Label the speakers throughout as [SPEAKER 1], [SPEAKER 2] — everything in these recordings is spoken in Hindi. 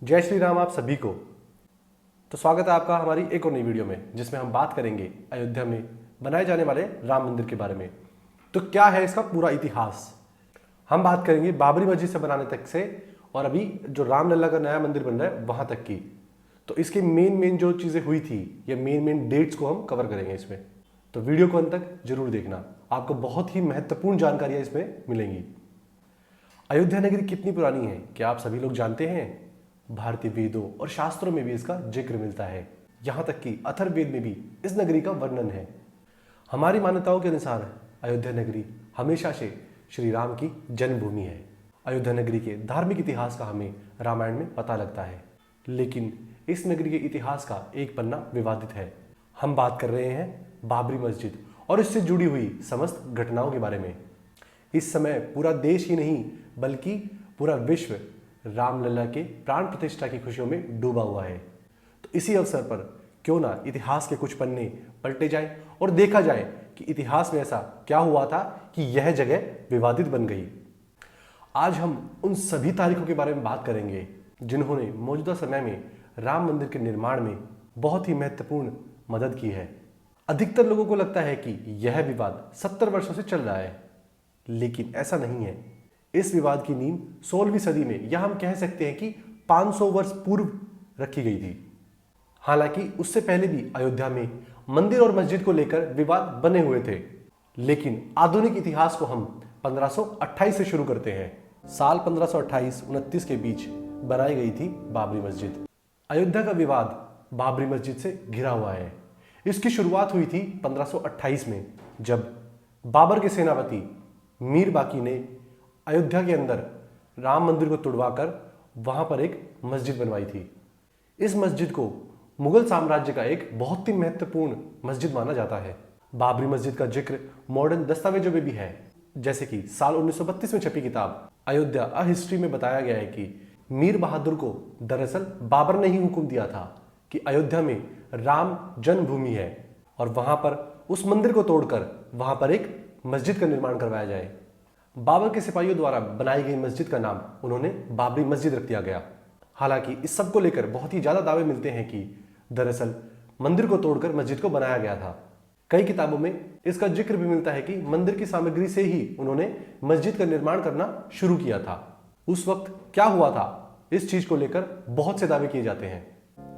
[SPEAKER 1] जय श्री राम आप सभी को। तो स्वागत है आपका हमारी एक और नई वीडियो में, जिसमें हम बात करेंगे अयोध्या में बनाए जाने वाले राम मंदिर के बारे में। तो क्या है इसका पूरा इतिहास। हम बात करेंगे बाबरी मस्जिद से बनाने तक से और अभी जो रामलला का नया मंदिर बन रहा है वहां तक की। तो इसकी मेन जो चीज़ें हुई थी, ये मेन डेट्स को हम कवर करेंगे इसमें। तो वीडियो को अंत तक जरूर देखना, आपको बहुत ही महत्वपूर्ण जानकारियां इसमें मिलेंगी। अयोध्या नगरी कितनी पुरानी है क्या आप सभी लोग जानते हैं? भारतीय वेदों और शास्त्रों में भी इसका जिक्र मिलता है। यहाँ तक कि अथर्ववेद में भी इस नगरी का वर्णन है। हमारी मान्यताओं के अनुसार अयोध्या नगरी हमेशा से श्री राम की जन्मभूमि है। अयोध्या नगरी के धार्मिक इतिहास का हमें रामायण में पता लगता है, लेकिन इस नगरी के इतिहास का एक पन्ना विवादित है। हम बात कर रहे हैं बाबरी मस्जिद और इससे जुड़ी हुई समस्त घटनाओं के बारे में। इस समय पूरा देश ही नहीं बल्कि पूरा विश्व रामलला के प्राण प्रतिष्ठा की खुशियों में डूबा हुआ है। तो इसी अवसर पर क्यों ना इतिहास के कुछ पन्ने पलटे जाएं और देखा जाए कि इतिहास में ऐसा क्या हुआ था कि यह जगह विवादित बन गई। आज हम उन सभी तारीखों के बारे में बात करेंगे जिन्होंने मौजूदा समय में राम मंदिर के निर्माण में बहुत ही महत्वपूर्ण मदद की है। अधिकतर लोगों को लगता है कि यह विवाद 70 वर्षों से चल रहा है, लेकिन ऐसा नहीं है। इस विवाद की नींव 16वीं सदी में, या हम कह सकते हैं कि 500 वर्ष पूर्व रखी गई थी। हालांकि उससे पहले भी अयोध्या में मंदिर और मस्जिद को लेकर विवाद बने हुए थे, लेकिन आधुनिक इतिहास को हम 1528 से शुरू करते हैं। साल 1528-29 के बीच बनाई गई थी बाबरी मस्जिद। अयोध्या का विवाद बाबरी मस्जिद से घिरा हुआ है। इसकी शुरुआत हुई थी 1528 में, जब बाबर के सेनापति मीर बाकी ने अयोध्या के अंदर राम मंदिर को तुड़वाकर वहां पर एक मस्जिद बनवाई थी। इस मस्जिद को मुगल साम्राज्य का एक बहुत ही महत्वपूर्ण मस्जिद माना जाता है। बाबरी मस्जिद का जिक्र मॉडर्न दस्तावेजों में भी है, जैसे कि साल 1932 में छपी किताब अयोध्या अ हिस्ट्री में बताया गया है कि मीर बहादुर को दरअसल बाबर ने ही हुक्म दिया था कि अयोध्या में राम जन्मभूमि है और वहां पर उस मंदिर को तोड़कर वहां पर एक मस्जिद का निर्माण करवाया जाए। बाबर के सिपाहियों द्वारा बनाई गई मस्जिद का नाम उन्होंने बाबरी मस्जिद रख दिया गया। हालांकि इस सब को लेकर बहुत ही ज्यादा दावे मिलते हैं कि दरअसल मंदिर को तोड़कर मस्जिद को बनाया गया था। कई किताबों में इसका जिक्र भी मिलता है कि मंदिर की सामग्री से ही उन्होंने मस्जिद का निर्माण करना शुरू किया था। उस वक्त क्या हुआ था, इस चीज को लेकर बहुत से दावे किए जाते हैं।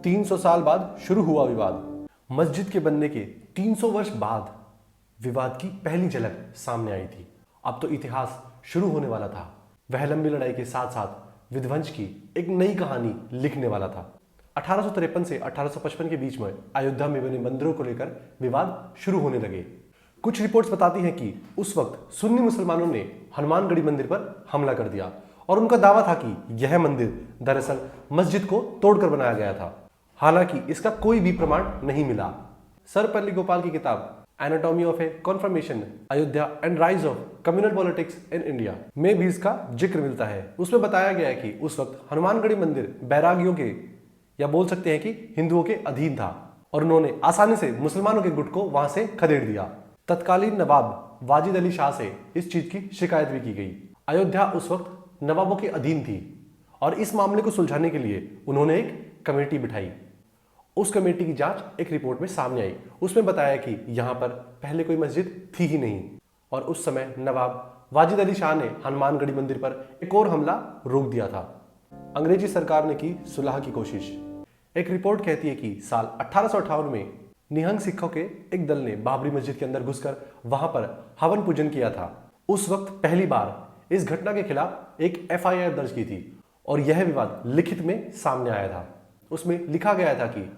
[SPEAKER 1] 300 साल बाद शुरू हुआ विवाद। मस्जिद के बनने के 300 वर्ष बाद विवाद की पहली झलक सामने आई थी। अब तो इतिहास शुरू होने वाला था। वह लंबी लड़ाई के साथ साथ विध्वंस की एक नई कहानी लिखने वाला था। 1853 से 1855 के बीच में अयोध्या में बने मंदिरों को लेकर विवाद शुरू होने लगे। कुछ रिपोर्ट्स बताती हैं कि उस वक्त सुन्नी मुसलमानों ने हनुमानगढ़ी मंदिर पर हमला कर दिया और उनका दावा था कि यह मंदिर दरअसल मस्जिद को तोड़कर बनाया गया था। हालांकि इसका कोई भी प्रमाण नहीं मिला। सर्वपल्ली गोपाल की किताब anatomy of A conformation Ayodhya and rise of communal politics in India में भी इसका जिक्र मिलता है। उसमें बताया गया है कि उस वक्त हनुमानगढ़ी मंदिर बैरागियों के, या बोल सकते हैं कि हिंदुओं के अधीन था और उन्होंने आसानी से मुसलमानों के गुट को वहां से खदेड़ दिया। तत्कालीन नवाब वाजिद अली शाह से इस चीज की शिकायत भी की गई। अयोध्या उस वक्त नवाबों के अधीन थी और इस मामले को सुलझाने के लिए उन्होंने एक कमेटी बिठाई। उस कमेटी की जांच एक रिपोर्ट में सामने आई। उसमें बताया कि यहां पर पहले कोई मस्जिद थी ही नहीं और उस समय नवाब वाजिद अली शाह ने हनुमानगढ़ी मंदिर पर एक और हमला रोक दिया था। अंग्रेजी सरकार ने की सुलह की कोशिश। एक रिपोर्ट कहती है कि साल 1858 में निहंग सिखों के एक दल ने बाबरी मस्जिद के अंदर घुसकर वहां पर हवन पूजन किया था। उस वक्त पहली बार इस घटना के खिलाफ एक FIR दर्ज की थी और यह विवाद लिखित में सामने आया था। उसमें लिखा गया था कि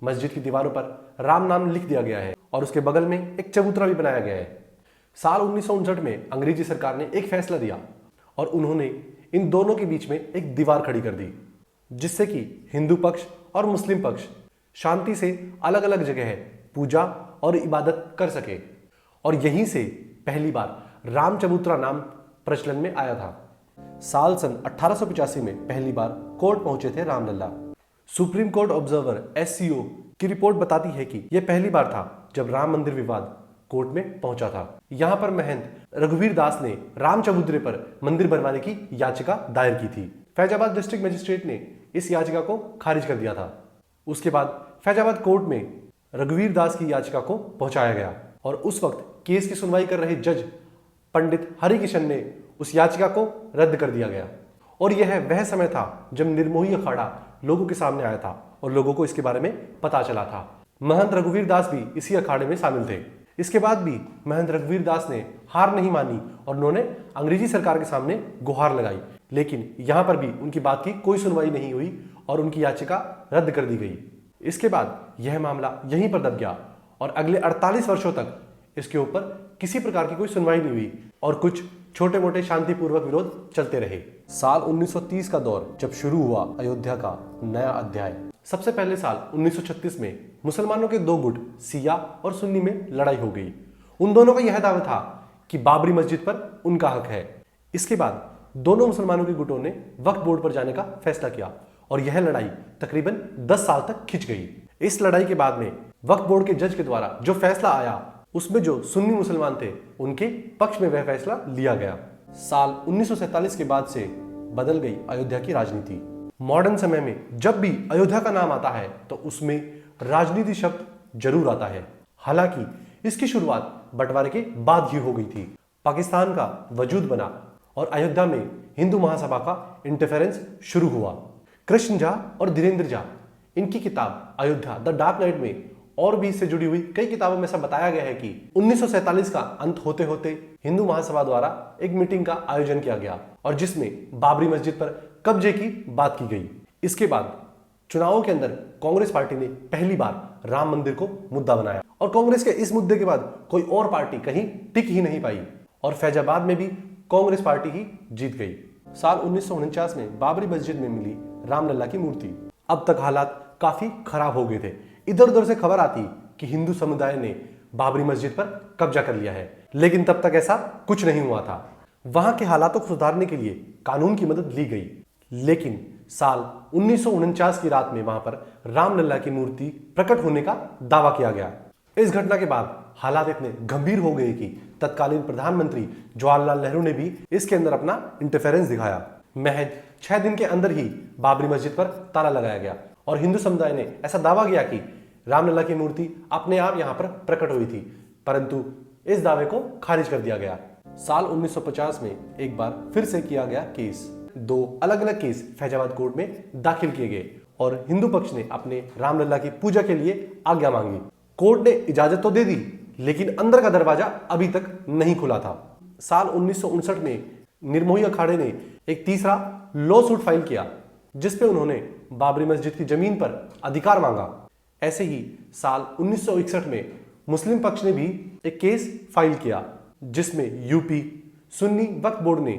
[SPEAKER 1] मस्जिद की दीवारों पर राम नाम लिख दिया गया है और उसके बगल में एक चबूतरा भी बनाया गया है। साल 1959 में अंग्रेजी सरकार ने एक फैसला दिया और उन्होंने इन दोनों के बीच में एक दीवार खड़ी कर दी, जिससे कि हिंदू पक्ष और मुस्लिम पक्ष शांति से अलग अलग जगह पूजा और इबादत कर सके। और यहीं से पहली बार राम चबूतरा नाम प्रचलन में आया था। साल सन 1885 में पहली बार कोर्ट पहुंचे थे Ramlalla. Supreme Court observer SCO की रिपोर्ट बताती है कि यह पहली बार था जब राम मंदिर विवाद कोर्ट में पहुंचा था। यहां पर महंत रघुवीर दास ने राम चबूतरे पर मंदिर बनवाने की याचिका दायर की थी। फैजाबाद डिस्ट्रिक्ट मजिस्ट्रेट ने इस याचिका को खारिज कर दिया था। उसके बाद फैजाबाद कोर्ट में रघुवीर दास की याचिका को पहुंचाया गया और उस वक्त केस की सुनवाई कर रहे जज पंडित हरिकिशन ने उस याचिका को रद्द कर दिया गया। और यह वह समय था जब निर्मोही अखाड़ा लोगों के सामने आया था और लोगों को इसके बारे में पता चला था। महंत रघुवीर दास भी इसी अखाड़े में शामिल थे। इसके बाद भी महंत रघुवीर दास ने हार नहीं मानी और उन्होंने अंग्रेजी सरकार के सामने गुहार लगाई, लेकिन यहां पर भी उनकी बात की कोई सुनवाई नहीं हुई और उनकी याचिका रद्द कर दी गई। इसके बाद यह मामला यहीं पर दब गया और अगले 48 वर्षों तक इसके ऊपर किसी प्रकार की कोई सुनवाई नहीं हुई और कुछ छोटे मोटे शांतिपूर्वक विरोध चलते रहे। साल 1930 का दौर जब शुरू हुआ अयोध्या का नया अध्याय। सबसे पहले साल 1936 में मुसलमानों के दो गुट सिया और सुन्नी में लड़ाई हो गई। उन दोनों का यह दावा था कि बाबरी मस्जिद पर उनका हक है। इसके बाद दोनों मुसलमानों के गुटों ने वक्फ बोर्ड पर जाने का फैसला किया और यह लड़ाई तकरीबन 10 साल तक खिंच गई। इस लड़ाई के बाद में वक्फ बोर्ड के जज के द्वारा जो फैसला आया उसमें जो सुन्नी मुसलमान थे उनके पक्ष में वह फैसला लिया गया। साल 1947 के बाद से बदल गई अयोध्या की राजनीति। मॉडर्न समय में जब भी अयोध्या का नाम आता है तो उसमें राजनीति शब्द जरूर आता है। हालांकि इसकी शुरुआत बंटवारे के बाद ही हो गई थी। पाकिस्तान का वजूद बना और अयोध्या में हिंदू महासभा का इंटरफेरेंस शुरू हुआ। कृष्ण झा और धीरेन्द्र झा, इनकी किताब अयोध्या द डार्क नाइट में और भी इससे जुड़ी हुई कई किताबों में ऐसा बताया गया है कि 1947 का अंत होते होते हिंदू महासभा द्वारा एक मीटिंग का आयोजन किया गया और जिसमें बाबरी मस्जिद पर कब्जे की बात की गई। इसके बाद चुनावों के अंदर कांग्रेस पार्टी ने पहली बार राम मंदिर को मुद्दा बनाया और कांग्रेस के इस मुद्दे के बाद कोई और पार्टी कहीं टिक ही नहीं पाई और फैजाबाद में भी कांग्रेस पार्टी ही जीत गई। साल 1949 में बाबरी मस्जिद में मिली रामलला की मूर्ति। अब तक हालात काफी खराब हो गए थे। इधर उधर से खबर आती कि हिंदू समुदाय ने बाबरी मस्जिद पर कब्जा कर लिया है, लेकिन तब तक ऐसा कुछ नहीं हुआ था। वहां के हालातों को सुधारने के लिए कानून की मदद ली गई, लेकिन साल 1949 की रात में वहां पर रामलला की मूर्ति प्रकट होने का दावा किया गया। इस घटना के बाद हालात इतने गंभीर हो गए कि तत्कालीन प्रधानमंत्री जवाहरलाल नेहरू ने भी इसके अंदर अपना इंटरफेरेंस दिखाया। महज 6 दिन के अंदर ही बाबरी मस्जिद पर ताला लगाया गया और हिंदू समुदाय ने ऐसा दावा किया कि रामलला की मूर्ति अपने आप यहां पर प्रकट हुई थी, परंतु इस दावे को खारिज कर दिया गया। साल 1950 में एक बार फिर से किया गया केस। 2 अलग अलग केस फैजाबाद कोर्ट में दाखिल किए गए और हिंदू पक्ष ने अपने रामलला की पूजा के लिए आज्ञा मांगी। कोर्ट ने इजाजत तो दे दी, लेकिन अंदर का दरवाजा अभी तक नहीं खुला था। साल 1959 में निर्मोही अखाड़े ने एक तीसरा लॉ सूट फाइल किया, जिसपे उन्होंने बाबरी मस्जिद की जमीन पर अधिकार मांगा। ऐसे ही साल 1961 में मुस्लिम पक्ष ने भी एक केस फाइल किया, जिसमें यूपी सुन्नी वक्फ बोर्ड ने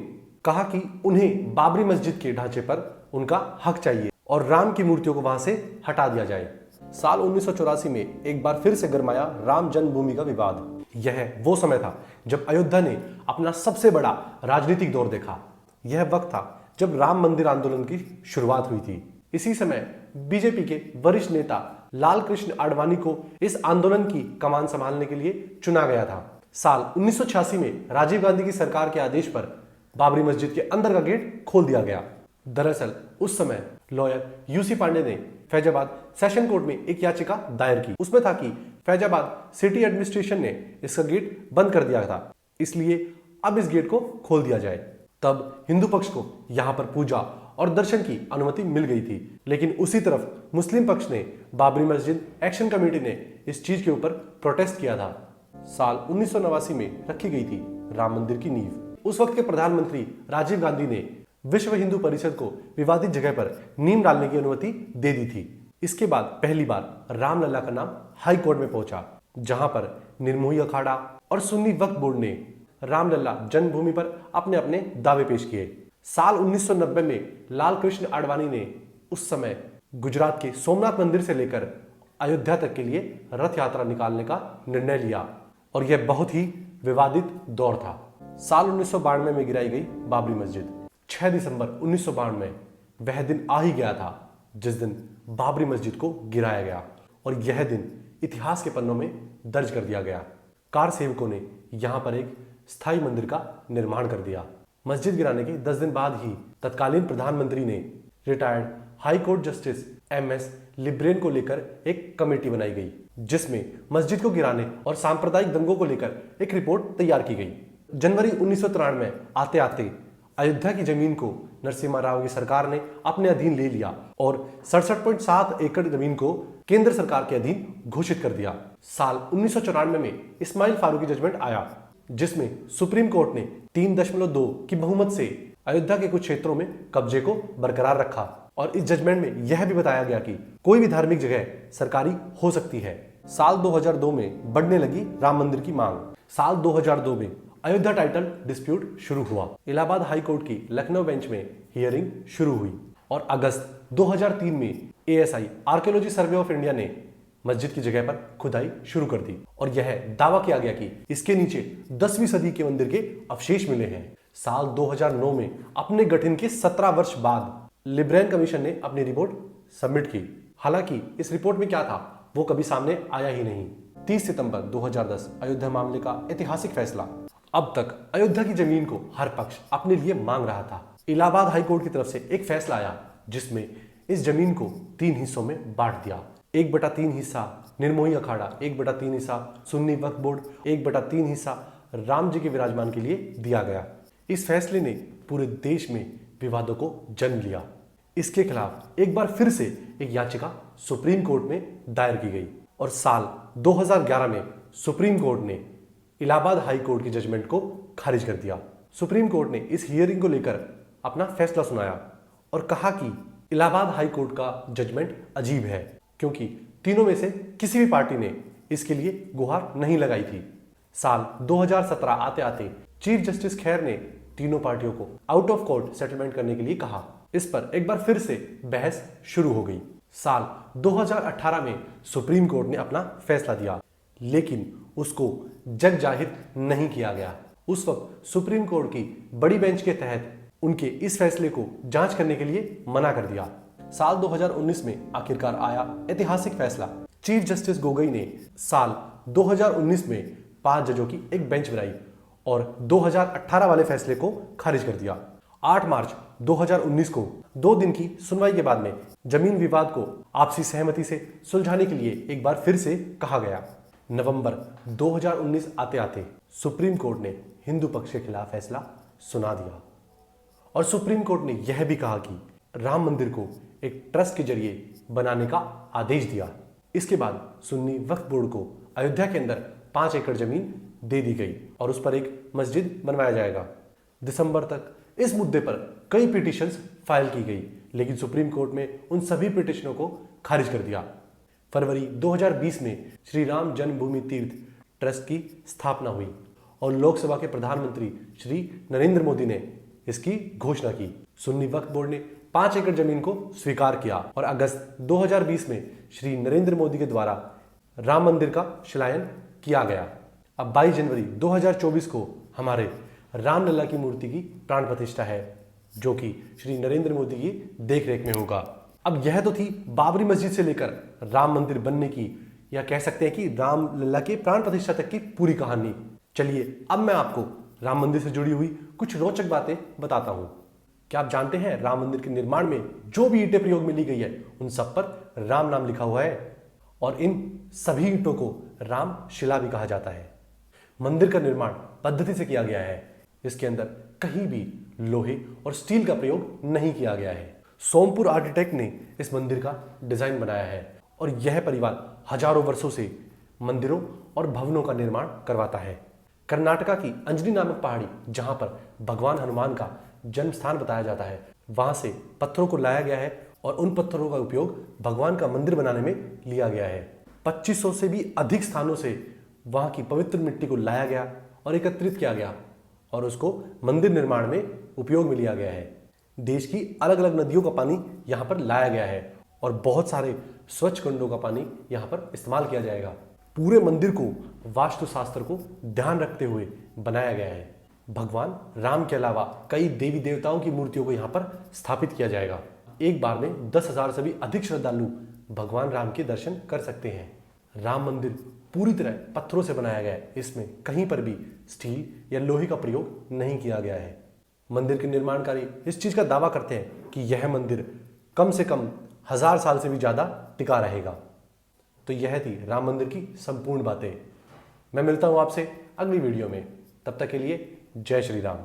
[SPEAKER 1] कहा कि उन्हें बाबरी मस्जिद के ढांचे पर उनका हक चाहिए और राम की मूर्तियों को वहां से हटा दिया जाए। साल 1984 में एक बार फिर से गरमाया राम जन्मभूमि का विवाद। यह वो समय था जब अयोध्या ने अपना सबसे बड़ा राजनीतिक दौर देखा। यह वक्त था जब राम मंदिर आंदोलन की शुरुआत हुई थी। इसी समय बीजेपी के वरिष्ठ नेता लाल कृष्ण आडवाणी को इस आंदोलन की कमान संभालने के लिए चुना गया था। साल 1986 में राजीव गांधी की सरकार के आदेश पर बाबरी मस्जिद के अंदर का गेट खोल दिया गया। दरअसल उस समय लॉयर यूसी पांडे ने फैजाबाद सेशन कोर्ट में एक याचिका दायर की। उसमें था कि फैजाबाद सिटी एडमिनिस्ट्रेशन ने इसका गेट बंद कर दिया था, इसलिए अब इस गेट को खोल दिया जाए। तब हिंदू पक्ष को यहां पर पूजा और दर्शन की अनुमति मिल गई थी, लेकिन उसी तरफ मुस्लिम पक्ष ने बाबरी मस्जिद एक्शन कमेटी ने इस चीज के ऊपर प्रोटेस्ट किया था। साल 1989 में रखी गई थी राम मंदिर की नींव। उस वक्त के प्रधानमंत्री राजीव गांधी ने विश्व हिंदू परिषद को विवादित जगह पर नींव डालने की अनुमति दे दी थी। इसके बाद पहली बार रामलला का नाम हाई कोर्ट में पहुंचा, जहां पर निर्मोही अखाड़ा और सुन्नी वक्फ बोर्ड ने रामलला जन्मभूमि पर अपने अपने दावे पेश किए। साल 1990 में लाल कृष्ण आडवाणी ने उस समय गुजरात के सोमनाथ मंदिर से लेकर अयोध्या तक के लिए रथ यात्रा निकालने का निर्णय लिया और यह बहुत ही विवादित दौर था। साल 1992 में गिराई गई बाबरी मस्जिद। 6 दिसंबर 1992 वह दिन आ ही गया था जिस दिन बाबरी मस्जिद को गिराया गया और यह दिन इतिहास के पन्नों में दर्ज कर दिया गया। कार सेवकों ने यहां पर एक स्थायी मंदिर का निर्माण कर दिया। मस्जिद गिराने के 10 दिन बाद ही तत्कालीन प्रधानमंत्री ने retired high court justice MS Liberhan को लेकर एक कमेटी बनाई गई, जिसमें मस्जिद को गिराने और सांप्रदायिक दंगों को लेकर एक रिपोर्ट तैयार की गई। जनवरी 1993 में आते आते अयोध्या की जमीन को नरसिम्हा राव की सरकार ने अपने अधीन ले लिया और 67.7 एकड़ जमीन को केंद्र सरकार के अधीन घोषित कर दिया। साल 1994 में इस्माइल फारूकी जजमेंट आया, जिसमें सुप्रीम कोर्ट ने 3.2 की बहुमत से अयोध्या के कुछ क्षेत्रों में कब्जे को बरकरार रखा और इस जजमेंट में यह भी बताया गया कि कोई भी धार्मिक जगह सरकारी हो सकती है। साल 2002 में बढ़ने लगी राम मंदिर की मांग। साल 2002 में अयोध्या टाइटल डिस्प्यूट शुरू हुआ। इलाहाबाद हाई कोर्ट की लखनऊ बेंच में हियरिंग शुरू हुई और अगस्त 2003 में ASI archaeology survey of India ने मस्जिद की जगह पर खुदाई शुरू कर दी और यह दावा किया गया कि इसके नीचे 10वीं सदी के मंदिर के अवशेष मिले हैं। साल 2009 में अपने गठन के 17 वर्ष बाद लिब्रेन कमीशन ने अपनी रिपोर्ट सबमिट की। हालांकि इस रिपोर्ट में क्या था वो कभी सामने आया ही नहीं। 30 सितंबर 2010 अयोध्या मामले का ऐतिहासिक फैसला। अब तक अयोध्या की जमीन को हर पक्ष अपने लिए मांग रहा था। इलाहाबाद हाई कोर्ट की तरफ से एक फैसला आया, जिसमें इस जमीन को 3 हिस्सों में बांट दिया। 1/3 हिस्सा निर्मोही अखाड़ा, 1/3 हिस्सा सुन्नी वक्फ बोर्ड, 1/3 हिस्सा राम जी के विराजमान के लिए दिया गया। इस फैसले ने पूरे देश में विवादों को जन्म लिया। इसके खिलाफ एक बार फिर से एक याचिका सुप्रीम कोर्ट में दायर की गई और साल 2011 में सुप्रीम कोर्ट ने इलाहाबाद हाई कोर्ट की जजमेंट को खारिज कर दिया। सुप्रीम कोर्ट ने इस हियरिंग को लेकर अपना फैसला सुनाया और कहा कि इलाहाबाद हाई कोर्ट का जजमेंट अजीब है, क्योंकि तीनों में से किसी भी पार्टी ने इसके लिए गुहार नहीं लगाई थी। साल 2017 आते आते चीफ जस्टिस खैर ने तीनों पार्टियों को आउट ऑफ कोर्ट सेटलमेंट करने के लिए कहा। इस पर एक बार फिर से बहस शुरू हो गई। साल 2018 में सुप्रीम कोर्ट ने अपना फैसला दिया, लेकिन उसको जग जाहिर नहीं किया गया। उस वक्त सुप्रीम कोर्ट की बड़ी बेंच के तहत उनके इस फैसले को जांच करने के लिए मना कर दिया। साल 2019 में आखिरकार आया ऐतिहासिक फैसला। चीफ जस्टिस गोगोई ने साल 2019 में 5 जजों की एक बेंच बनाई और 2018 वाले फैसले को खारिज कर दिया। 8 मार्च 2019 को 2 दिन की सुनवाई के बाद में जमीन विवाद को आपसी सहमति से सुलझाने के लिए एक बार फिर से कहा गया। नवंबर 2019 आते आते सुप्रीम कोर्ट ने हिंदू पक्ष के खिलाफ फैसला सुना दिया और सुप्रीम कोर्ट ने यह भी कहा कि राम मंदिर को एक ट्रस्ट के जरिए बनाने का आदेश दिया। इसके बाद सुन्नी वक्फ बोर्ड को अयोध्या के अंदर 5 एकड़ जमीन दे दी गई और उस पर एक मस्जिद बनवाया जाएगा। दिसंबर तक इस मुद्दे पर कई पिटीशंस फाइल की गई, लेकिन सुप्रीम कोर्ट में उन सभी पिटीशनों को खारिज कर दिया। फरवरी 2020 में श्री राम जन्मभूमि तीर्थ ट्रस्ट की स्थापना हुई और लोकसभा के प्रधानमंत्री श्री नरेंद्र मोदी ने इसकी घोषणा की। सुन्नी वक्फ बोर्ड ने 5 एकड़ जमीन को स्वीकार किया और अगस्त 2020 में श्री नरेंद्र मोदी के द्वारा राम मंदिर का शिलान्यास किया गया। अब 22 जनवरी 2024 को हमारे रामलला की मूर्ति की प्राण प्रतिष्ठा है, जो कि श्री नरेंद्र मोदी की देखरेख में होगा। अब यह तो थी बाबरी मस्जिद से लेकर राम मंदिर बनने की, या कह सकते हैं कि रामलला के प्राण प्रतिष्ठा तक की पूरी कहानी। चलिए अब मैं आपको राम मंदिर से जुड़ी हुई कुछ रोचक बातें बताता हूं। क्या आप जानते हैं राम मंदिर के निर्माण में जो भी ईंटें प्रयोग में ली गई है उन सब पर राम नाम लिखा हुआ है और इन सभी ईंटों को राम शिला भी कहा जाता है। मंदिर का निर्माण पद्धति से किया गया है। इसके अंदर कहीं भी लोहे और स्टील का प्रयोग नहीं किया गया है। सोमपुर आर्किटेक्ट ने इस मंदिर का डिजाइन बनाया है और यह परिवार हजारों वर्षों से मंदिरों और भवनों का निर्माण करवाता है। कर्नाटका की अंजनी नामक पहाड़ी, जहां पर भगवान हनुमान का जन्म स्थान बताया जाता है, वहां से पत्थरों को लाया गया है और उन पत्थरों का उपयोग भगवान का मंदिर बनाने में लिया गया है। 2500 से भी अधिक स्थानों से वहां की पवित्र मिट्टी को लाया गया और एकत्रित किया गया और उसको मंदिर निर्माण में उपयोग में लिया गया है। देश की अलग अलग नदियों का पानी यहाँ पर लाया गया है और बहुत सारे स्वच्छ कुंडों का पानी यहाँ पर इस्तेमाल किया जाएगा। पूरे मंदिर को वास्तुशास्त्र को ध्यान रखते हुए बनाया गया है। भगवान राम के अलावा कई देवी देवताओं की मूर्तियों को यहाँ पर स्थापित किया जाएगा। एक बार में 10,000 से भी अधिक श्रद्धालु भगवान राम के दर्शन कर सकते हैं। राम मंदिर पूरी तरह पत्थरों से बनाया गया है। इसमें कहीं पर भी स्टील या लोहे का प्रयोग नहीं किया गया है। मंदिर के निर्माणकारी इस चीज का दावा करते हैं कि यह मंदिर कम से कम 1000 साल से भी ज्यादा टिका रहेगा। तो यह थी राम मंदिर की संपूर्ण बातें। मैं मिलता हूं आपसे अगली वीडियो में, तब तक के लिए जय श्री राम।